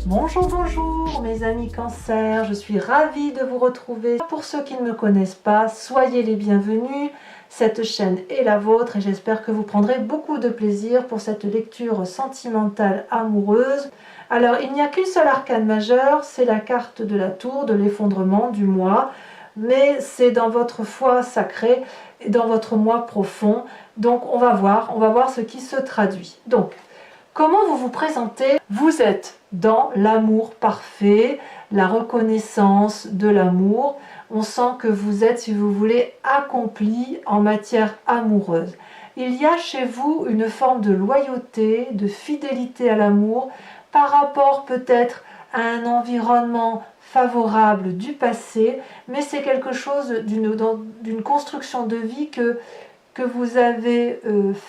Bonjour, bonjour mes amis Cancer, je suis ravie de vous retrouver. Pour ceux qui ne me connaissent pas, soyez les bienvenus. Cette chaîne est la vôtre et j'espère que vous prendrez beaucoup de plaisir pour cette lecture sentimentale amoureuse. Alors, il n'y a qu'une seule arcane majeure, c'est la carte de la tour, de l'effondrement du moi. Mais c'est dans votre foi sacrée et dans votre moi profond. Donc, on va voir ce qui se traduit. Donc, comment vous vous présentez? Vous êtes dans l'amour parfait, la reconnaissance de l'amour. On sent que vous êtes, si vous voulez, accompli en matière amoureuse. Il y a chez vous une forme de loyauté, de fidélité à l'amour par rapport peut-être à un environnement favorable du passé, mais c'est quelque chose d'une construction de vie que vous avez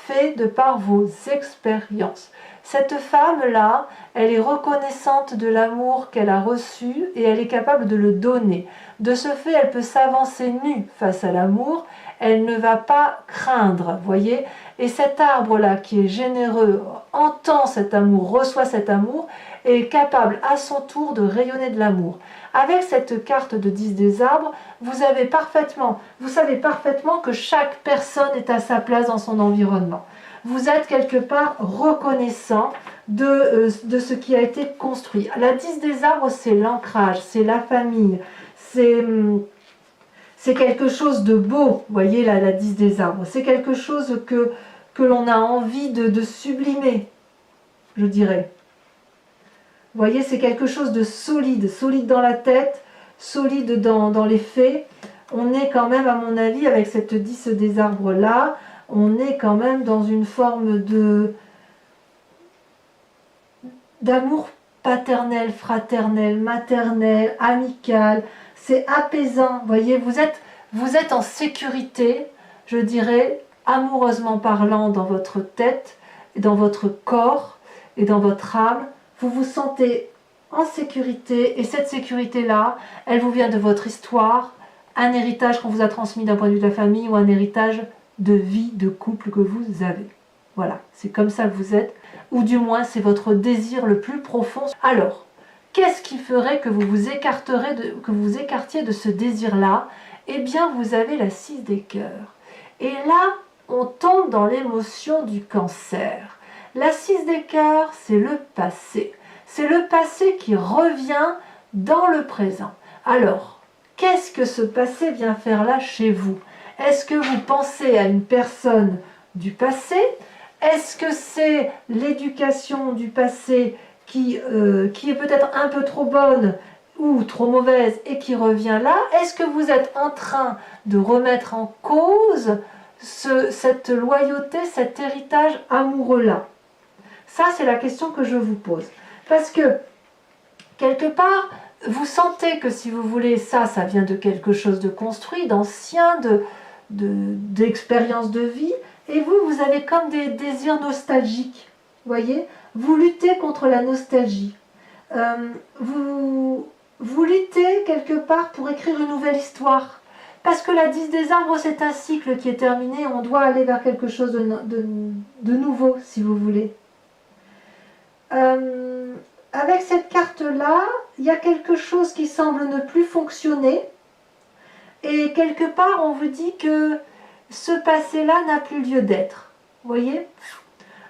fait de par vos expériences. Cette femme-là, elle est reconnaissante de l'amour qu'elle a reçu et elle est capable de le donner. De ce fait, elle peut s'avancer nue face à l'amour, elle ne va pas craindre, voyez. Et cet arbre-là qui est généreux, entend cet amour, reçoit cet amour, et est capable à son tour de rayonner de l'amour. Avec cette carte de 10 des arbres, vous savez parfaitement que chaque personne est à sa place dans son environnement. Vous êtes quelque part reconnaissant de ce qui a été construit. La 10 des arbres, c'est l'ancrage, c'est la famille, c'est quelque chose de beau, vous voyez là, la 10 des arbres. C'est quelque chose que l'on a envie de sublimer, je dirais. Vous voyez, c'est quelque chose de solide, solide dans la tête, solide dans les faits. On est quand même, à mon avis, avec cette 10 des arbres là, on est quand même dans une forme d'amour paternel, fraternel, maternel, amical. C'est apaisant, vous voyez, vous êtes en sécurité, je dirais, amoureusement parlant, dans votre tête, dans votre corps et dans votre âme. Vous vous sentez en sécurité et cette sécurité-là, elle vous vient de votre histoire, un héritage qu'on vous a transmis d'un point de vue de la famille ou un héritage de vie, de couple que vous avez. Voilà, c'est comme ça que vous êtes, ou du moins c'est votre désir le plus profond. Alors, qu'est-ce qui ferait que vous vous écartiez de ce désir-là? Eh bien, vous avez la 6 des cœurs. Et là, on tombe dans l'émotion du Cancer. La 6 des cœurs, c'est le passé. C'est le passé qui revient dans le présent. Alors, qu'est-ce que ce passé vient faire là chez vous? Est-ce que vous pensez à une personne du passé? Est-ce que c'est l'éducation du passé qui est peut-être un peu trop bonne ou trop mauvaise et qui revient là? Est-ce que vous êtes en train de remettre en cause cette loyauté, cet héritage amoureux-là? Ça, c'est la question que je vous pose. Parce que, quelque part, vous sentez que si vous voulez, ça vient de quelque chose de construit, d'ancien, d'expérience de vie, et vous avez comme des désirs nostalgiques, voyez. Vous luttez contre la nostalgie. Vous luttez quelque part pour écrire une nouvelle histoire. Parce que la 10 des arbres, c'est un cycle qui est terminé, on doit aller vers quelque chose de nouveau, si vous voulez. Avec cette carte-là, il y a quelque chose qui semble ne plus fonctionner. Et quelque part, on vous dit que ce passé-là n'a plus lieu d'être. Vous voyez?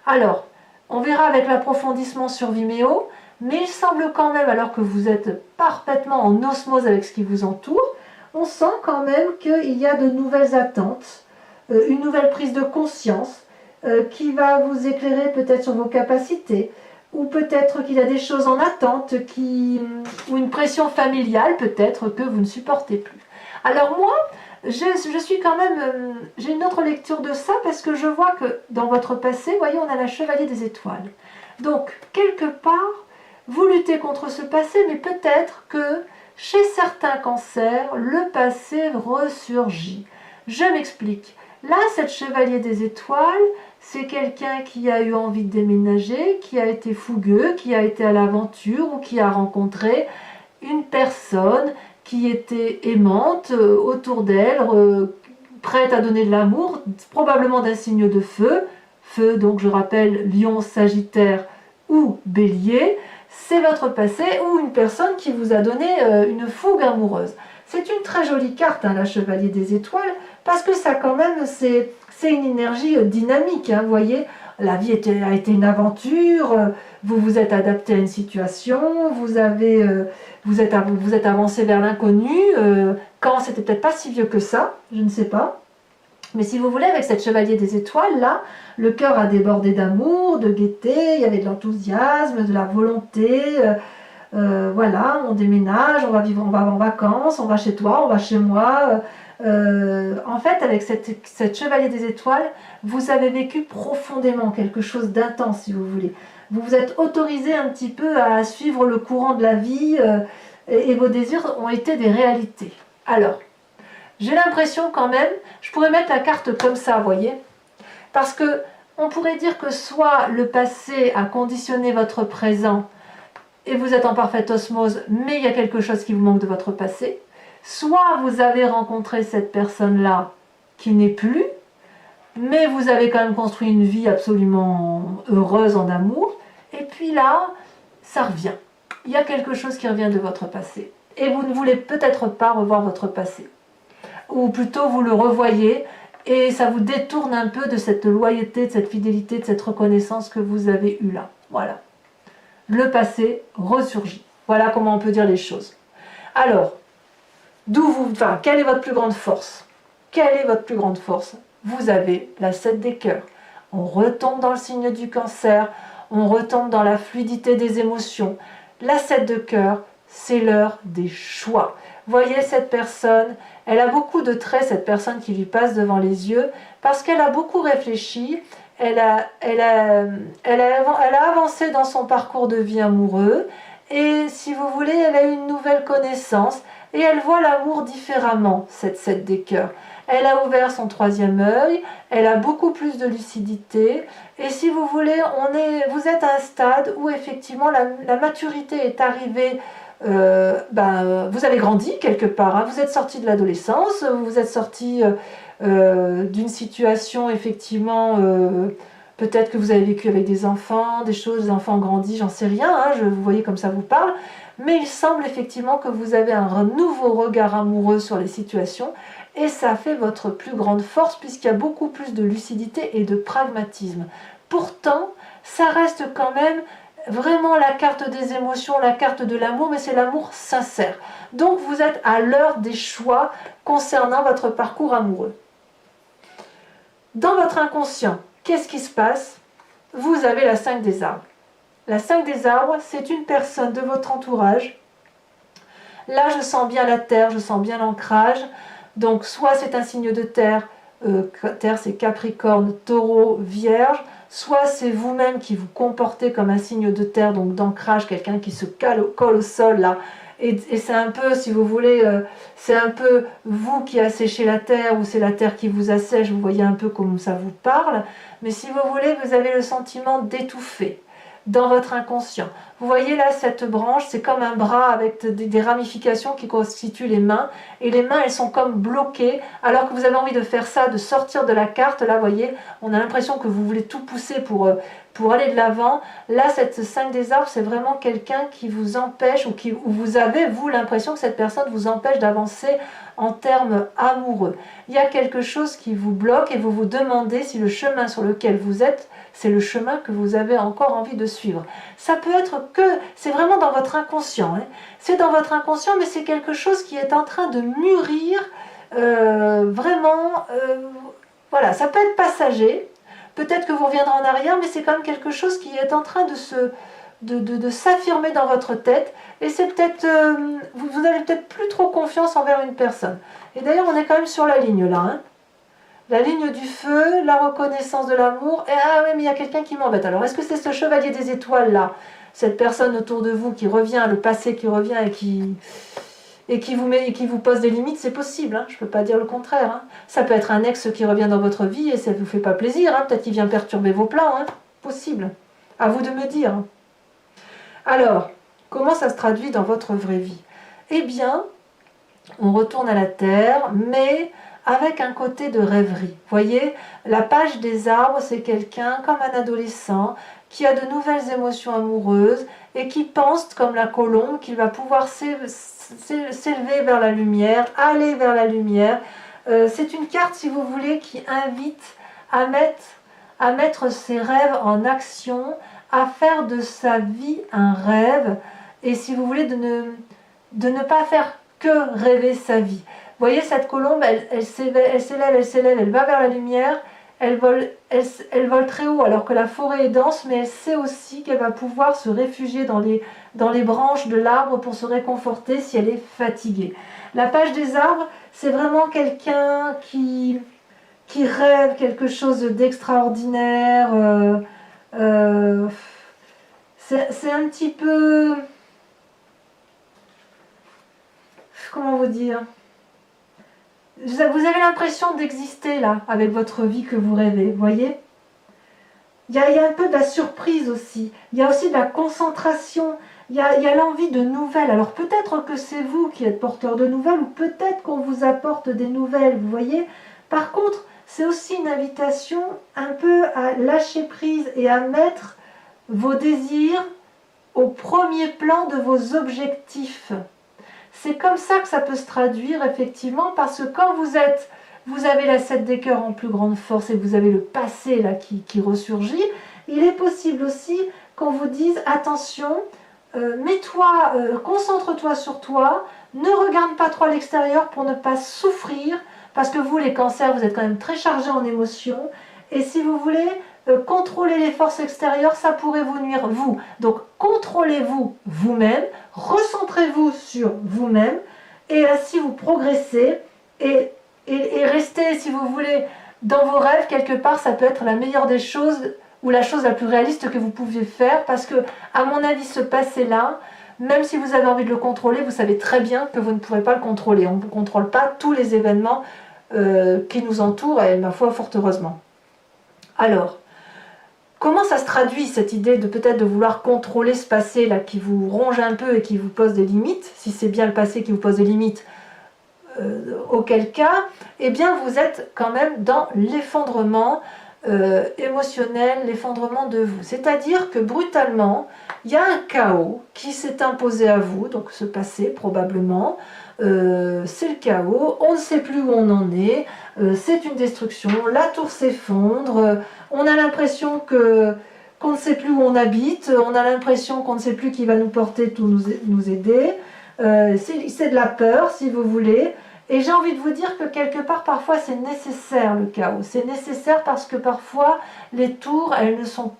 Alors, on verra avec l'approfondissement sur Vimeo, mais il semble quand même, alors que vous êtes parfaitement en osmose avec ce qui vous entoure, on sent quand même qu'il y a de nouvelles attentes, une nouvelle prise de conscience qui va vous éclairer peut-être sur vos capacités, ou peut-être qu'il y a des choses en attente, ou une pression familiale peut-être que vous ne supportez plus. Alors moi, je suis quand même, j'ai une autre lecture de ça parce que je vois que dans votre passé, vous voyez, on a la chevalier des étoiles. Donc, quelque part, vous luttez contre ce passé, mais peut-être que chez certains cancers, le passé ressurgit. Je m'explique. Là, cette chevalier des étoiles, c'est quelqu'un qui a eu envie de déménager, qui a été fougueux, qui a été à l'aventure ou qui a rencontré une personne qui était aimante autour d'elle, prête à donner de l'amour, probablement d'un signe de feu. Feu, donc je rappelle, Lion, Sagittaire ou Bélier, c'est votre passé ou une personne qui vous a donné une fougue amoureuse. C'est une très jolie carte, hein, la Chevalier des Étoiles, parce que ça quand même, c'est une énergie dynamique, hein, vous voyez. La vie a été une aventure, vous vous êtes adapté à une situation, vous êtes avancé vers l'inconnu, quand c'était peut-être pas si vieux que ça, je ne sais pas. Mais si vous voulez, avec cette Chevalier des Étoiles, là, le cœur a débordé d'amour, de gaieté, il y avait de l'enthousiasme, de la volonté. Voilà, on déménage, on va vivre, on va en vacances, on va chez toi, on va chez moi. En fait, avec cette Chevalier des Étoiles, vous avez vécu profondément quelque chose d'intense, si vous voulez. Vous vous êtes autorisé un petit peu à suivre le courant de la vie et vos désirs ont été des réalités. Alors, j'ai l'impression quand même, je pourrais mettre la carte comme ça, vous voyez, parce que on pourrait dire que soit le passé a conditionné votre présent et vous êtes en parfaite osmose, mais il y a quelque chose qui vous manque de votre passé, soit vous avez rencontré cette personne-là qui n'est plus, mais vous avez quand même construit une vie absolument heureuse en amour, et puis là, ça revient. Il y a quelque chose qui revient de votre passé, et vous ne voulez peut-être pas revoir votre passé. Ou plutôt vous le revoyez et ça vous détourne un peu de cette loyauté, de cette fidélité, de cette reconnaissance que vous avez eue là. Voilà. Le passé ressurgit. Voilà comment on peut dire les choses. Alors, quelle est votre plus grande force? Quelle est votre plus grande force? Vous avez la 7 des cœurs. On retombe dans le signe du Cancer, on retombe dans la fluidité des émotions. La 7 de cœur, c'est l'heure des choix. Voyez cette personne, elle a beaucoup de traits, cette personne qui lui passe devant les yeux, parce qu'elle a beaucoup réfléchi, elle a avancé dans son parcours de vie amoureux, et si vous voulez, elle a eu une nouvelle connaissance, et elle voit l'amour différemment, cette 7 des cœurs. Elle a ouvert son 3e œil, elle a beaucoup plus de lucidité, et si vous voulez, vous êtes à un stade où effectivement la maturité est arrivée. Vous avez grandi quelque part, hein. Vous êtes sorti de l'adolescence, vous êtes sorti d'une situation effectivement, peut-être que vous avez vécu avec des enfants, des enfants ont grandi, j'en sais rien, hein, vous voyez comme ça vous parle, mais il semble effectivement que vous avez un nouveau regard amoureux sur les situations, et ça fait votre plus grande force puisqu'il y a beaucoup plus de lucidité et de pragmatisme. Pourtant, ça reste quand même vraiment la carte des émotions, la carte de l'amour, mais c'est l'amour sincère. Donc vous êtes à l'heure des choix concernant votre parcours amoureux. Dans votre inconscient, qu'est-ce qui se passe? Vous avez la 5 des arbres. La 5 des arbres, c'est une personne de votre entourage. Là, je sens bien la terre, je sens bien l'ancrage. Donc soit c'est un signe de terre, terre c'est Capricorne, Taureau, Vierge, soit c'est vous-même qui vous comportez comme un signe de terre, donc d'ancrage, quelqu'un qui se colle au sol là, et c'est un peu, si vous voulez, c'est un peu vous qui asséchez la terre, ou c'est la terre qui vous assèche, vous voyez un peu comme ça vous parle, mais si vous voulez, vous avez le sentiment d'étouffer dans votre inconscient. Vous voyez là, cette branche, c'est comme un bras avec des ramifications qui constituent les mains, et les mains, elles sont comme bloquées, alors que vous avez envie de faire ça, de sortir de la carte. Là, vous voyez, on a l'impression que vous voulez tout pousser pour aller de l'avant. Là, cette 5 des arbres, c'est vraiment quelqu'un qui vous empêche, ou vous avez, vous, l'impression que cette personne vous empêche d'avancer en termes amoureux. Il y a quelque chose qui vous bloque, et vous vous demandez si le chemin sur lequel vous êtes, c'est le chemin que vous avez encore envie de suivre. Ça peut être que, c'est vraiment dans votre inconscient, hein. C'est dans votre inconscient, mais c'est quelque chose qui est en train de mûrir, vraiment, voilà, ça peut être passager, peut-être que vous reviendrez en arrière, mais c'est quand même quelque chose qui est en train de s'affirmer dans votre tête, et c'est peut-être, vous n'avez peut-être plus trop confiance envers une personne. Et d'ailleurs, on est quand même sur la ligne là, hein. La ligne du feu, la reconnaissance de l'amour, et ah oui, mais il y a quelqu'un qui m'embête. Alors, est-ce que c'est ce chevalier des étoiles là, cette personne autour de vous qui revient, le passé qui revient et qui vous pose des limites? C'est possible, hein, je ne peux pas dire le contraire, hein. Ça peut être un ex qui revient dans votre vie et ça ne vous fait pas plaisir, hein, peut-être qu'il vient perturber vos plans, hein. Possible. À vous de me dire. Alors, comment ça se traduit dans votre vraie vie? Eh bien, on retourne à la terre, mais avec un côté de rêverie. Vous voyez, la page des arbres, c'est quelqu'un comme un adolescent qui a de nouvelles émotions amoureuses et qui pense, comme la colombe, qu'il va pouvoir s'élever vers la lumière, aller vers la lumière. C'est une carte, si vous voulez, qui invite à mettre ses rêves en action, à faire de sa vie un rêve, et si vous voulez, de ne pas faire que rêver sa vie. Vous voyez, cette colombe, elle s'élève, elle va vers la lumière, elle vole très haut alors que la forêt est dense, mais elle sait aussi qu'elle va pouvoir se réfugier dans les branches de l'arbre pour se réconforter si elle est fatiguée. La page des arbres, c'est vraiment quelqu'un qui rêve quelque chose d'extraordinaire. C'est un petit peu... Comment vous dire? Vous avez l'impression d'exister là, avec votre vie que vous rêvez, vous voyez? Il y a un peu de la surprise aussi, il y a aussi de la concentration, il y a l'envie de nouvelles. Alors peut-être que c'est vous qui êtes porteur de nouvelles, ou peut-être qu'on vous apporte des nouvelles, vous voyez? Par contre, c'est aussi une invitation un peu à lâcher prise et à mettre vos désirs au premier plan de vos objectifs. C'est comme ça que ça peut se traduire effectivement, parce que quand vous avez la 7 des cœurs en plus grande force et vous avez le passé là qui ressurgit, il est possible aussi qu'on vous dise attention, concentre-toi sur toi, ne regarde pas trop à l'extérieur pour ne pas souffrir, parce que vous les cancers, vous êtes quand même très chargés en émotions, et si vous voulez contrôler les forces extérieures, ça pourrait vous nuire vous. Donc contrôlez-vous vous-même, recentrez-vous sur vous-même, et ainsi vous progressez, et restez, si vous voulez, dans vos rêves. Quelque part, ça peut être la meilleure des choses, ou la chose la plus réaliste que vous pouviez faire, parce que, à mon avis, ce passé-là, même si vous avez envie de le contrôler, vous savez très bien que vous ne pourrez pas le contrôler. On ne contrôle pas tous les événements qui nous entourent, et ma foi, fort heureusement. Alors, comment ça se traduit, cette idée de peut-être de vouloir contrôler ce passé-là qui vous ronge un peu et qui vous pose des limites? Si c'est bien le passé qui vous pose des limites, auquel cas, eh bien vous êtes quand même dans l'effondrement émotionnel, l'effondrement de vous. C'est-à-dire que brutalement, il y a un chaos qui s'est imposé à vous, donc ce passé probablement, c'est le chaos, on ne sait plus où on en est, c'est une destruction, la tour s'effondre, on a l'impression qu'on ne sait plus où on habite, on a l'impression qu'on ne sait plus qui va nous porter, tout nous aider, c'est de la peur si vous voulez. Et j'ai envie de vous dire que quelque part, parfois, c'est nécessaire le chaos. C'est nécessaire parce que parfois, les tours, elles sont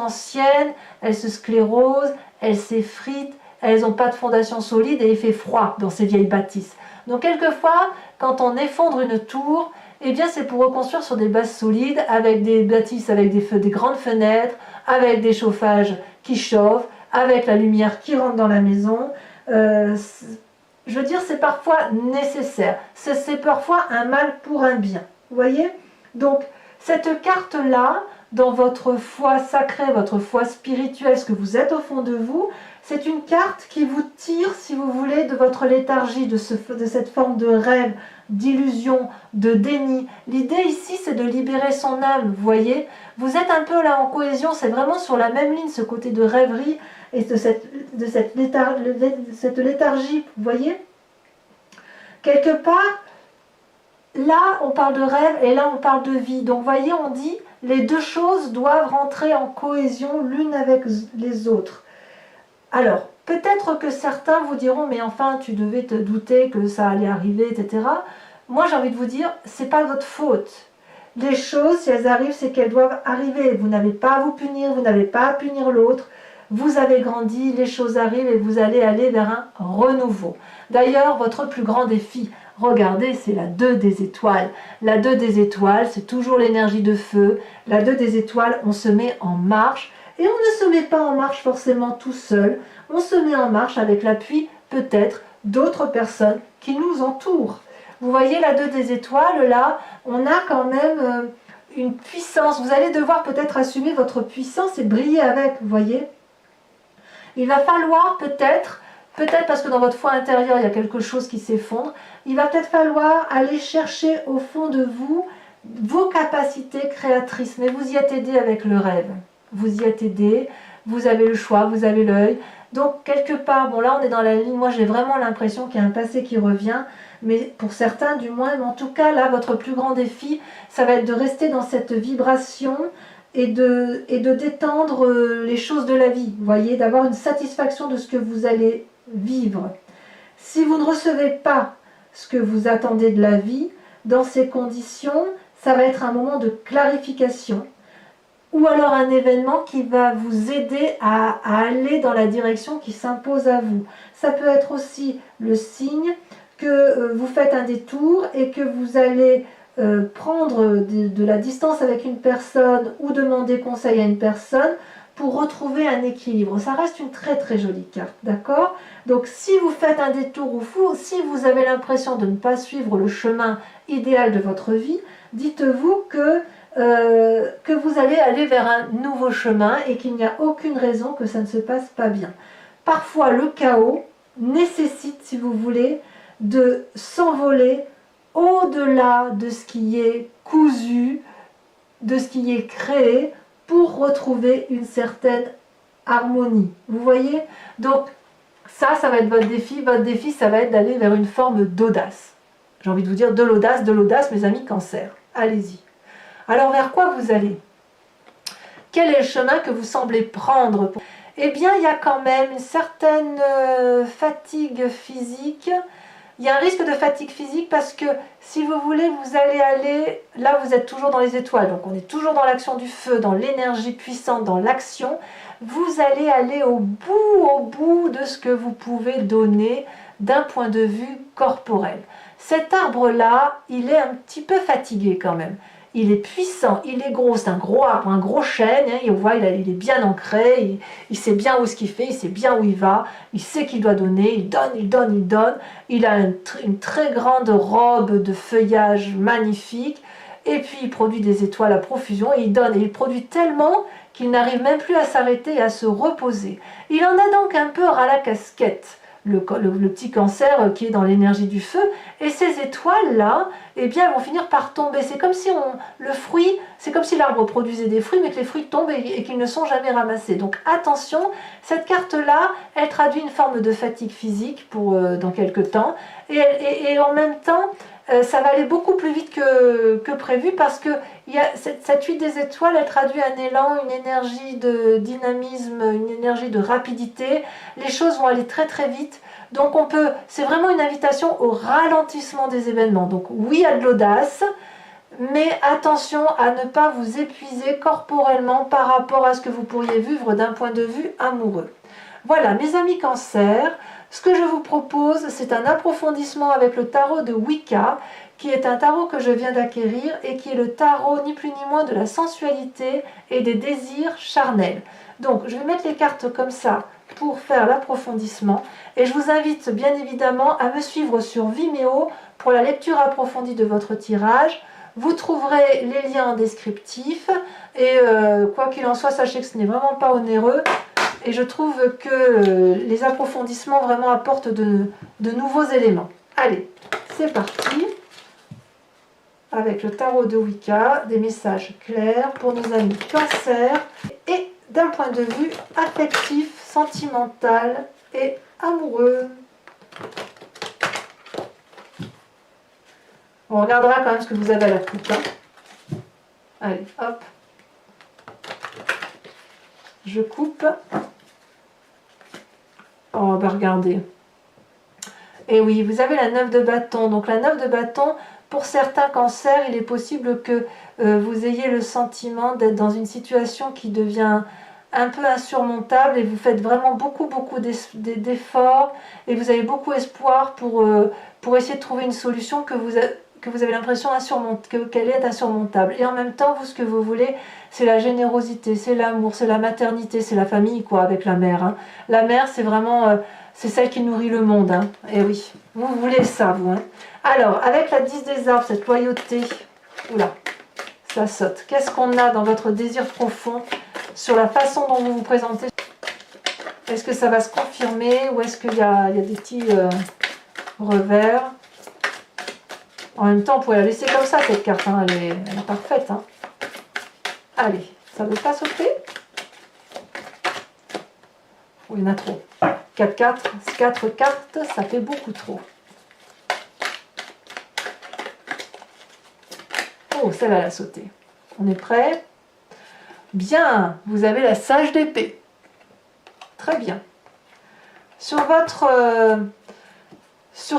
anciennes, elles se sclérosent, elles s'effritent, elles n'ont pas de fondation solide et il fait froid dans ces vieilles bâtisses. Donc quelquefois, quand on effondre une tour, eh bien c'est pour reconstruire sur des bases solides, avec des bâtisses, avec des grandes fenêtres, avec des chauffages qui chauffent, avec la lumière qui rentre dans la maison. Je veux dire, c'est parfois nécessaire. C'est parfois un mal pour un bien. Vous voyez? Donc, cette carte-là, dans votre foi sacrée, votre foi spirituelle, ce que vous êtes au fond de vous, c'est une carte qui vous tire, si vous voulez, de votre léthargie, de cette forme de rêve, d'illusion, de déni. L'idée ici, c'est de libérer son âme, vous voyez? Vous êtes un peu là en cohésion, c'est vraiment sur la même ligne, ce côté de rêverie et de cette léthargie, vous voyez? Quelque part, là, on parle de rêve et là, on parle de vie. Donc, vous voyez, on dit, les deux choses doivent rentrer en cohésion l'une avec les autres. Alors, peut-être que certains vous diront, mais enfin, tu devais te douter que ça allait arriver, etc. Moi, j'ai envie de vous dire, c'est pas votre faute. Les choses, si elles arrivent, c'est qu'elles doivent arriver. Vous n'avez pas à vous punir, vous n'avez pas à punir l'autre. Vous avez grandi, les choses arrivent et vous allez aller vers un renouveau. D'ailleurs, votre plus grand défi, regardez, c'est la 2 des étoiles. La 2 des étoiles, c'est toujours l'énergie de feu. La 2 des étoiles, on se met en marche. Et on ne se met pas en marche forcément tout seul. On se met en marche avec l'appui, peut-être, d'autres personnes qui nous entourent. Vous voyez la 2 des étoiles, là, on a quand même une puissance. Vous allez devoir peut-être assumer votre puissance et briller avec, vous voyez. Il va falloir peut-être parce que dans votre foi intérieure, il y a quelque chose qui s'effondre, il va peut-être falloir aller chercher au fond de vous vos capacités créatrices, mais vous y êtes aidé avec le rêve. vous y êtes aidé, vous avez le choix, vous avez l'œil. Donc quelque part, bon là on est dans la ligne, moi j'ai vraiment l'impression qu'il y a un passé qui revient, mais pour certains du moins, mais en tout cas là votre plus grand défi, ça va être de rester dans cette vibration et de détendre les choses de la vie, vous voyez, d'avoir une satisfaction de ce que vous allez vivre. Si vous ne recevez pas ce que vous attendez de la vie, dans ces conditions, ça va être un moment de clarification, ou alors un événement qui va vous aider à aller dans la direction qui s'impose à vous. Ça peut être aussi le signe que vous faites un détour et que vous allez prendre de la distance avec une personne ou demander conseil à une personne pour retrouver un équilibre. Ça reste une très très jolie carte, d'accord? Donc si vous faites un détour ou si vous avez l'impression de ne pas suivre le chemin idéal de votre vie, dites-vous que vous allez aller vers un nouveau chemin et qu'il n'y a aucune raison que ça ne se passe pas bien. Parfois, le chaos nécessite, si vous voulez, de s'envoler au-delà de ce qui est cousu, de ce qui est créé, pour retrouver une certaine harmonie. Vous voyez? Donc, ça va être votre défi. Votre défi, ça va être d'aller vers une forme d'audace. J'ai envie de vous dire de l'audace, mes amis Cancer. Allez-y. Alors vers quoi vous allez? Quel est le chemin que vous semblez prendre? Eh bien, il y a quand même une certaine fatigue physique. Il y a un risque de fatigue physique parce que, si vous voulez, vous allez aller... Là, vous êtes toujours dans les étoiles, donc on est toujours dans l'action du feu, dans l'énergie puissante, dans l'action. Vous allez aller au bout de ce que vous pouvez donner d'un point de vue corporel. Cet arbre-là, il est un petit peu fatigué quand même. Il est puissant, il est gros, c'est un gros arbre, un gros chêne, hein, et on voit il est bien ancré, il sait bien où ce qu'il fait, il sait bien où il va, il sait qu'il doit donner, il donne, il a une très grande robe de feuillage magnifique, et puis il produit des étoiles à profusion, et il produit tellement qu'il n'arrive même plus à s'arrêter et à se reposer. Il en a donc un peu ras la casquette. Le petit Cancer qui est dans l'énergie du feu, et ces étoiles-là, eh bien, elles vont finir par tomber. C'est comme si le fruit, c'est comme si l'arbre produisait des fruits, mais que les fruits tombent et qu'ils ne sont jamais ramassés. Donc attention, cette carte-là, elle traduit une forme de fatigue physique pour dans quelques temps, et en même temps, ça va aller beaucoup plus vite que prévu, parce que cette huile des étoiles, elle traduit un élan, une énergie de dynamisme, une énergie de rapidité. Les choses vont aller très très vite. Donc c'est vraiment une invitation au ralentissement des événements. Donc oui, il y a de l'audace, mais attention à ne pas vous épuiser corporellement par rapport à ce que vous pourriez vivre d'un point de vue amoureux. Voilà, mes amis Cancer, ce que je vous propose, c'est un approfondissement avec le tarot de Wicca, qui est un tarot que je viens d'acquérir et qui est le tarot ni plus ni moins de la sensualité et des désirs charnels. Donc, je vais mettre les cartes comme ça pour faire l'approfondissement, et je vous invite bien évidemment à me suivre sur Vimeo pour la lecture approfondie de votre tirage. Vous trouverez les liens en descriptif, et quoi qu'il en soit, sachez que ce n'est vraiment pas onéreux. Et je trouve que les approfondissements vraiment apportent de nouveaux éléments. Allez, c'est parti. Avec le tarot de Wicca, des messages clairs pour nos amis Cancer. Et d'un point de vue affectif, sentimental et amoureux. On regardera quand même ce que vous avez à la coupe. Hein. Allez, hop. Je coupe. Oh, bah regardez. Et oui, vous avez la 9 de bâton. Donc la 9 de bâton, pour certains cancers, il est possible que vous ayez le sentiment d'être dans une situation qui devient un peu insurmontable, et vous faites vraiment beaucoup d'efforts, et vous avez beaucoup espoir pour essayer de trouver une solution que vous avez l'impression qu'elle est insurmontable. Et en même temps, vous, ce que vous voulez, c'est la générosité, c'est l'amour, c'est la maternité, c'est la famille, quoi, avec la mère. Hein. La mère, c'est vraiment... c'est celle qui nourrit le monde. Hein. Et oui, vous voulez ça, vous. Hein. Alors, avec la 10 des arbres, cette loyauté... Oula, ça saute. Qu'est-ce qu'on a dans votre désir profond sur la façon dont vous vous présentez? Est-ce que ça va se confirmer, ou est-ce qu'il y a des petits revers? En même temps, on pourrait la laisser comme ça, cette carte. Hein. Elle est parfaite. Hein. Allez, ça ne veut pas sauter? Oh, il y en a trop. 4 cartes, ça fait beaucoup trop. Oh, celle-là, elle a sauté. On est prêt? Bien, vous avez la sage d'épée. Très bien. Sur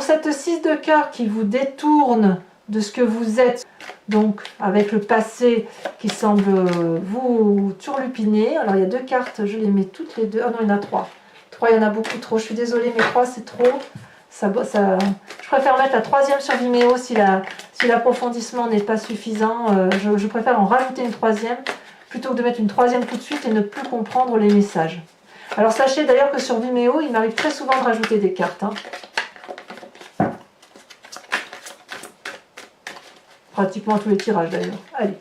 cette 6 de cœur qui vous détourne de ce que vous êtes, donc avec le passé qui semble vous turlupiner. Alors il y a 2 cartes, je les mets toutes les deux. Ah non, il y en a 3. 3, il y en a beaucoup trop. Je suis désolée, mais 3 c'est trop. Je préfère mettre la 3e sur Vimeo si l'approfondissement n'est pas suffisant. Je préfère en rajouter une 3e plutôt que de mettre une 3e tout de suite et ne plus comprendre les messages. Alors sachez d'ailleurs que sur Vimeo, il m'arrive très souvent de rajouter des cartes. Pratiquement tous les tirages d'ailleurs. Allez.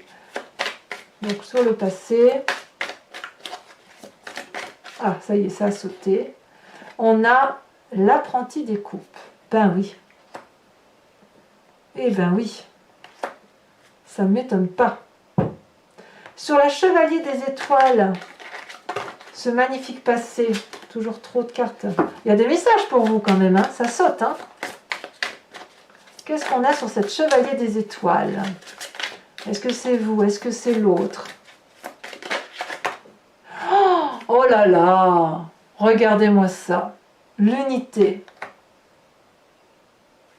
Donc sur le passé. Ah, ça y est, ça a sauté. On a l'apprenti des coupes. Ben oui. Eh ben oui. Ça ne m'étonne pas. Sur la chevalier des étoiles, ce magnifique passé, toujours trop de cartes. Il y a des messages pour vous quand même, hein. Ça saute. Hein. Qu'est-ce qu'on a sur cette chevalier des étoiles? Est-ce que c'est vous? Est-ce que c'est l'autre? Oh là là! Regardez-moi ça. L'unité.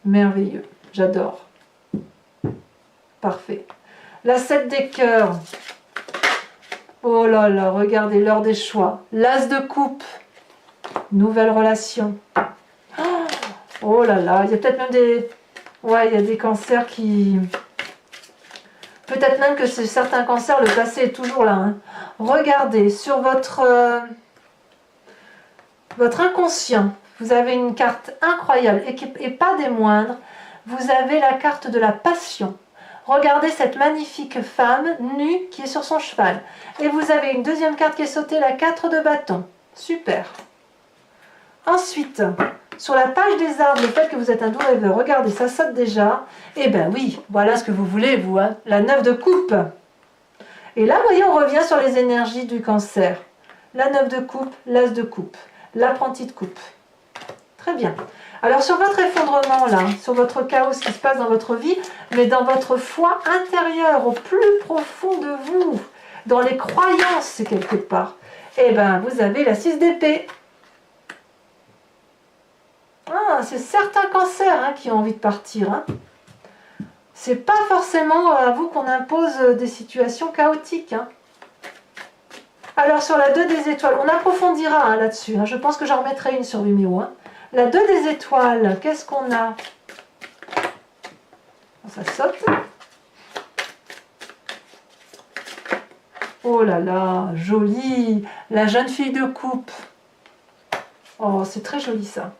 Merveilleux. J'adore. Parfait. La 7 des cœurs. Oh là là, regardez l'heure des choix. L'as de coupe. Nouvelle relation. Oh là là, il y a peut-être même des... Ouais, il y a des cancers qui... Peut-être même que c'est certains cancers, le passé est toujours là. Hein. Regardez, sur votre inconscient, vous avez une carte incroyable et pas des moindres. Vous avez la carte de la passion. Regardez cette magnifique femme nue qui est sur son cheval. Et vous avez une deuxième carte qui est sautée, la 4 de bâton. Super. Ensuite, sur la page des arbres, le fait que vous êtes un doux rêveur, regardez, ça saute déjà. Eh bien oui, voilà ce que vous voulez, vous, hein, la 9 de coupe. Et là, vous voyez, on revient sur les énergies du cancer. La 9 de coupe, l'as de coupe, l'apprenti de coupe. Très bien. Alors sur votre effondrement là, sur votre chaos, ce qui se passe dans votre vie, mais dans votre foi intérieure, au plus profond de vous, dans les croyances quelque part, eh bien vous avez la 6 d'épée. Ah, c'est certains cancers hein, qui ont envie de partir. Hein. C'est pas forcément à vous qu'on impose des situations chaotiques. Hein. Alors sur la 2 des étoiles, on approfondira hein, là-dessus. Hein. Je pense que j'en remettrai une sur Vimeo. Hein. La 2 des étoiles, qu'est-ce qu'on a? Ça saute. Oh là là, joli. La jeune fille de coupe. Oh, c'est très joli ça.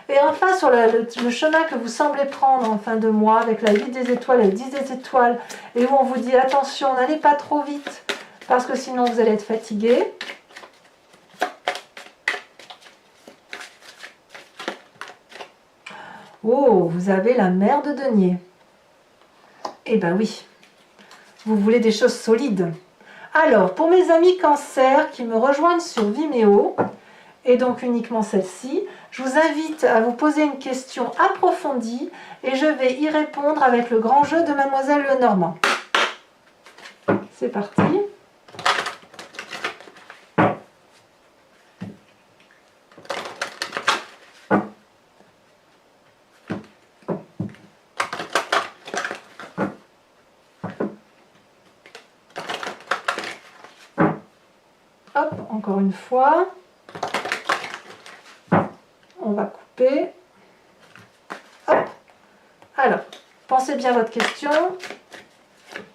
Et enfin, sur le chemin que vous semblez prendre en fin de mois, avec la 8 des étoiles et le 10 des étoiles, et où on vous dit attention, n'allez pas trop vite, parce que sinon vous allez être fatigué. Oh, vous avez la mère de denier. Eh ben oui, vous voulez des choses solides. Alors, pour mes amis cancer qui me rejoignent sur Vimeo, et donc uniquement celle-ci, je vous invite à vous poser une question approfondie et je vais y répondre avec le grand jeu de Mademoiselle Lenormand. C'est parti. Hop, encore une fois. On va couper. Hop. Alors, pensez bien à votre question.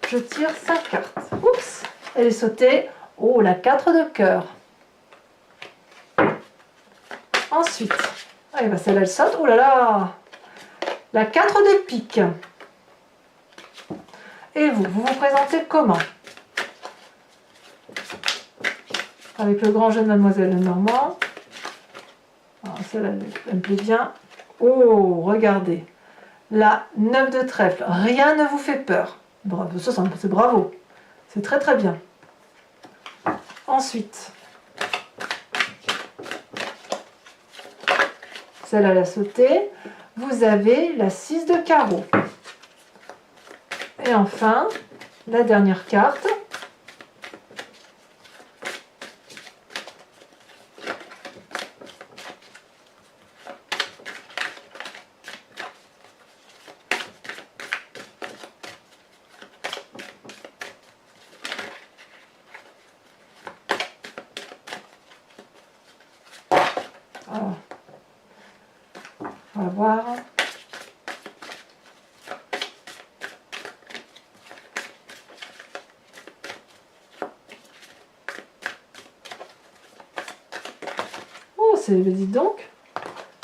Je tire 5 cartes. Oups, elle est sautée. Oh, la 4 de cœur. Ensuite, allez, bah celle-là, elle saute. Oh là là, la 4 de pique. Et vous vous présentez comment? Avec le grand jeu de Mademoiselle Lenormand. Celle-là, elle me plaît bien. Oh, regardez. La 9 de trèfle. Rien ne vous fait peur. Bravo, ça c'est bravo. C'est très très bien. Ensuite, celle à la sautée. Vous avez la 6 de carreau. Et enfin, la dernière carte. Alors, on va voir. Oh, c'est, dis donc.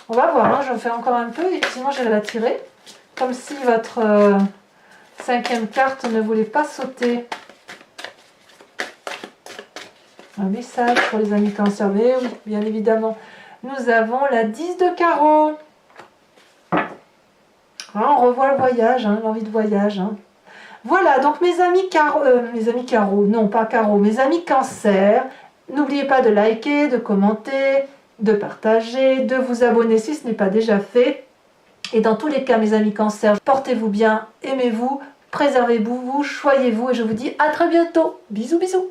On va voir, hein, j'en fais encore un peu et sinon je vais la tirer. Comme si votre cinquième carte ne voulait pas sauter. Un message pour les amis Cancer. Mais oui, bien évidemment. Nous avons la 10 de carreau. Ah, on revoit le voyage, hein, l'envie de voyage. Hein. Voilà, donc mes amis carreau, non pas carreau, mes amis Cancer. N'oubliez pas de liker, de commenter, de partager, de vous abonner si ce n'est pas déjà fait. Et dans tous les cas, mes amis Cancer, portez-vous bien, aimez-vous, préservez-vous, choyez-vous et je vous dis à très bientôt. Bisous, bisous.